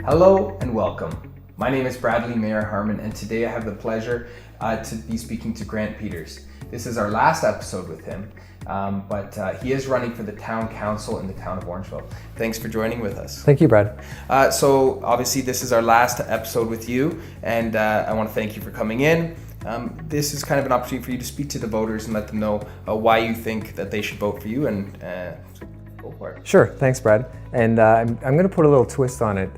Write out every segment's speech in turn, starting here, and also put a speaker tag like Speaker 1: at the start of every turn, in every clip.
Speaker 1: Hello and welcome. My name is Bradleymayerharman, and today I have the pleasure to be speaking to Grant Peters. This is our last episode with him, but he is running for the town council in the town of Orangeville. Thanks for joining with us.
Speaker 2: Thank you, Brad.
Speaker 1: So obviously this is our last episode with you, and I want to thank you for coming in. This is kind of an opportunity for you to speak to the voters and let them know why you think that they should vote for you, and go for it.
Speaker 2: Sure, thanks, Brad. And I'm going to put a little twist on it,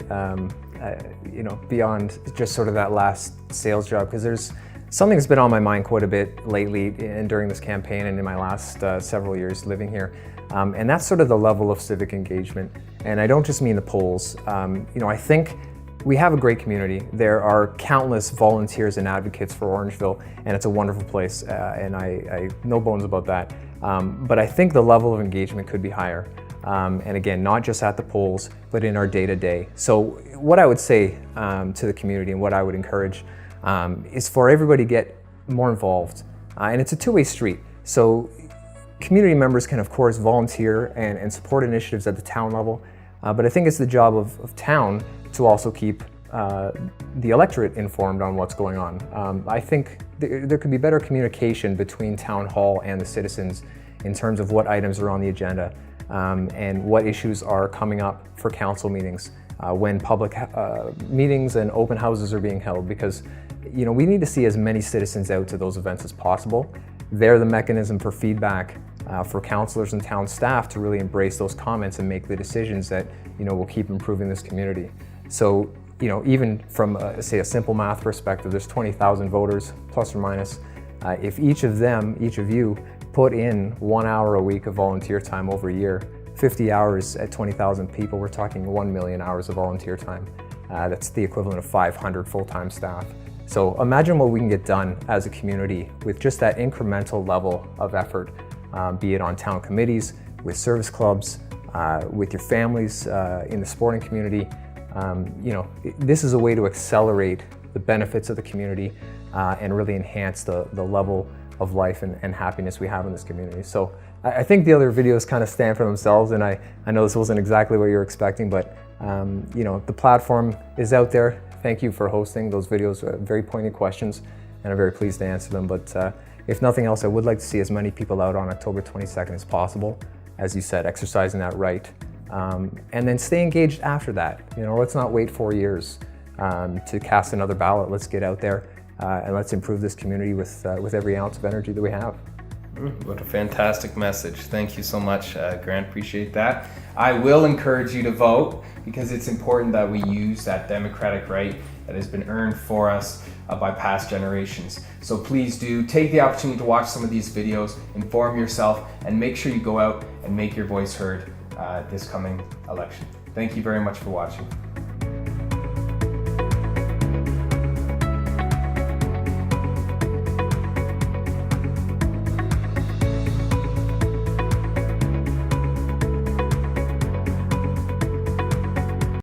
Speaker 2: beyond just sort of that last sales job, because there's something that's been on my mind quite a bit lately and during this campaign and in my last several years living here. And that's sort of the level of civic engagement. And I don't just mean the polls. I think we have a great community. There are countless volunteers and advocates for Orangeville, and it's a wonderful place, and I no bones about that. But I think the level of engagement could be higher. And again, not just at the polls, but in our day-to-day. So what I would say to the community and what I would encourage is for everybody to get more involved. And it's a two-way street. So community members can, of course, volunteer and support initiatives at the town level. But I think it's the job of town to also keep the electorate informed on what's going on. I think there could be better communication between town hall and the citizens in terms of what items are on the agenda and what issues are coming up for council meetings when public meetings and open houses are being held, because we need to see as many citizens out to those events as possible. They're the mechanism for feedback for councillors and town staff to really embrace those comments and make the decisions that will keep improving this community. So even from say a simple math perspective, there's 20,000 voters plus or minus. If each of you put in 1 hour a week of volunteer time over a year, 50 hours at 20,000 people, we're talking 1 million hours of volunteer time. That's the equivalent of 500 full-time staff. So imagine what we can get done as a community with just that incremental level of effort, be it on town committees, with service clubs, with your families in the sporting community. This is a way to accelerate the benefits of the community and really enhance the level of life and happiness we have in this community. So I think the other videos kind of stand for themselves, and I know this wasn't exactly what you were expecting, but the platform is out there. Thank you for hosting those videos, very poignant questions, and I'm very pleased to answer them. But if nothing else, I would like to see as many people out on October 22nd as possible, as you said, exercising that right. And then stay engaged after that. Let's not wait 4 years to cast another ballot. Let's get out there and let's improve this community with every ounce of energy that we have.
Speaker 1: What a fantastic message. Thank you so much, Grant. Appreciate that. I will encourage you to vote, because it's important that we use that democratic right that has been earned for us by past generations. So please do take the opportunity to watch some of these videos, inform yourself, and make sure you go out and make your voice heard this coming election. Thank you very much for watching.